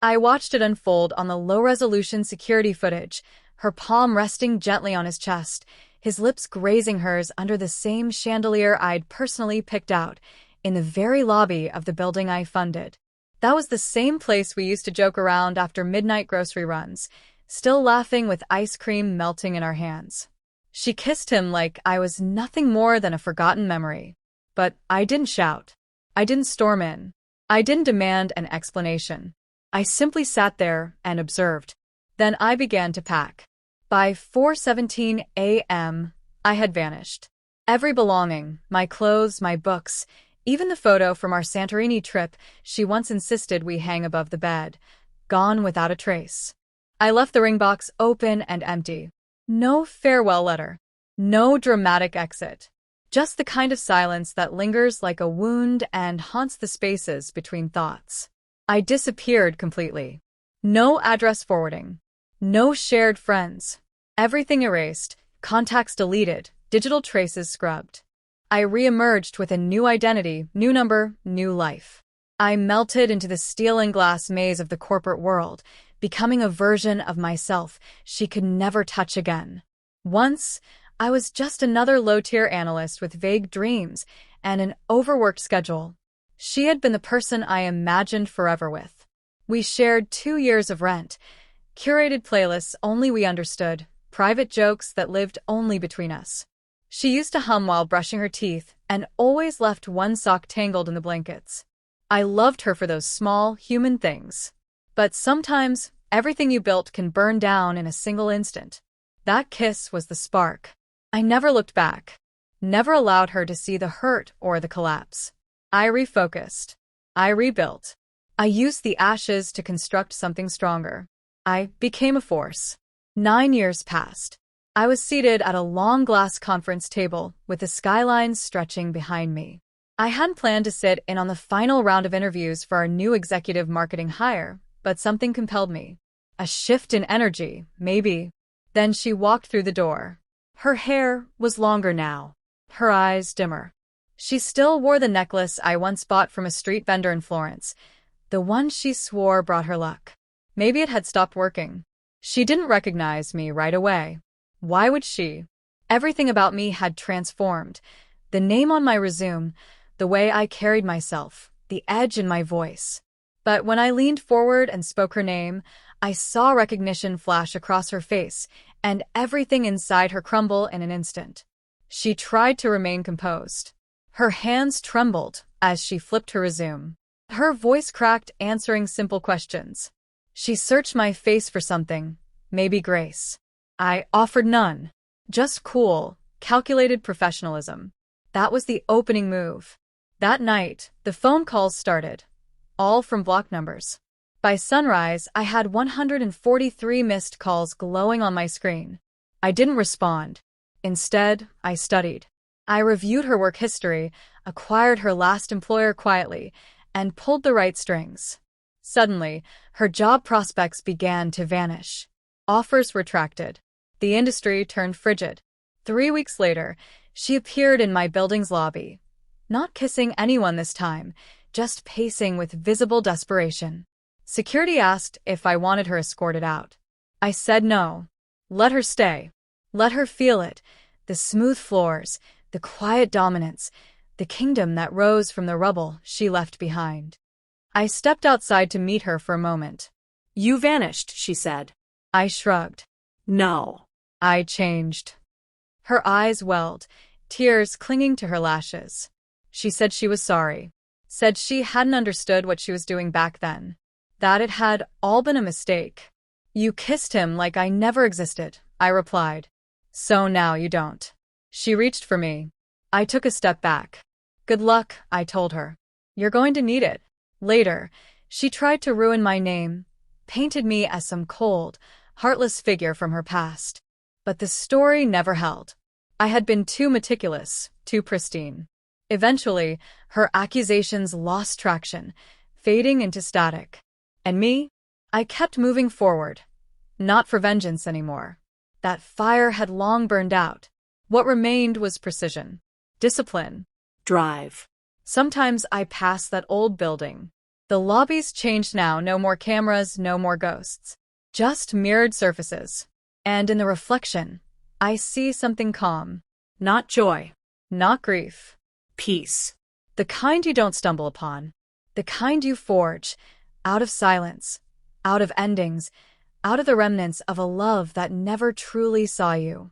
I watched it unfold on the low-resolution security footage, her palm resting gently on his chest, his lips grazing hers under the same chandelier I'd personally picked out, in the very lobby of the building I funded. That was the same place we used to joke around after midnight grocery runs, still laughing with ice cream melting in our hands. She kissed him like I was nothing more than a forgotten memory. But I didn't shout. I didn't storm in. I didn't demand an explanation. I simply sat there and observed. Then I began to pack. By 4:17 a.m., I had vanished. Every belonging, my clothes, my books, even the photo from our Santorini trip she once insisted we hang above the bed, gone without a trace. I left the ring box open and empty. No farewell letter. No dramatic exit. Just the kind of silence that lingers like a wound and haunts the spaces between thoughts. I disappeared completely. No address forwarding. No shared friends. Everything erased, contacts deleted, digital traces scrubbed. I re-emerged with a new identity, new number, new life. I melted into the steel and glass maze of the corporate world, becoming a version of myself she could never touch again. Once, I was just another low-tier analyst with vague dreams and an overworked schedule. She had been the person I imagined forever with. We shared 2 years of rent, curated playlists only we understood, private jokes that lived only between us. She used to hum while brushing her teeth and always left one sock tangled in the blankets. I loved her for those small, human things. But sometimes, everything you built can burn down in a single instant. That kiss was the spark. I never looked back. Never allowed her to see the hurt or the collapse. I refocused. I rebuilt. I used the ashes to construct something stronger. I became a force. 9 years passed. I was seated at a long glass conference table with the skylines stretching behind me. I hadn't planned to sit in on the final round of interviews for our new executive marketing hire, but something compelled me. A shift in energy, maybe. Then she walked through the door. Her hair was longer now, her eyes dimmer. She still wore the necklace I once bought from a street vendor in Florence, the one she swore brought her luck. Maybe it had stopped working. She didn't recognize me right away. Why would she? Everything about me had transformed. The name on my resume, the way I carried myself, the edge in my voice. But when I leaned forward and spoke her name, I saw recognition flash across her face, and everything inside her crumble in an instant. She tried to remain composed. Her hands trembled as she flipped her resume. Her voice cracked, answering simple questions. She searched my face for something, maybe grace. I offered none. Just cool, calculated professionalism. That was the opening move. That night, the phone calls started, all from block numbers. By sunrise, I had 143 missed calls glowing on my screen. I didn't respond. Instead, I studied. I reviewed her work history, acquired her last employer quietly, and pulled the right strings. Suddenly, her job prospects began to vanish. Offers retracted. The industry turned frigid. 3 weeks later, she appeared in my building's lobby. Not kissing anyone this time, just pacing with visible desperation. Security asked if I wanted her escorted out. I said no. Let her stay. Let her feel it. The smooth floors, the quiet dominance, the kingdom that rose from the rubble she left behind. I stepped outside to meet her for a moment. "You vanished," she said. I shrugged. "No." I changed. Her eyes welled, tears clinging to her lashes. She said she was sorry. Said she hadn't understood what she was doing back then. That it had all been a mistake. "You kissed him like I never existed," I replied. "So now you don't." She reached for me. I took a step back. "Good luck," I told her. "You're going to need it." Later, she tried to ruin my name, painted me as some cold, heartless figure from her past. But the story never held. I had been too meticulous, too pristine. Eventually, her accusations lost traction, fading into static. And me? I kept moving forward. Not for vengeance anymore. That fire had long burned out. What remained was precision. Discipline. Drive. Sometimes I passed that old building. The lobby's changed now, no more cameras, no more ghosts. Just mirrored surfaces. And in the reflection, I see something calm. Not joy. Not grief. Peace. The kind you don't stumble upon. The kind you forge, out of silence, out of endings, out of the remnants of a love that never truly saw you.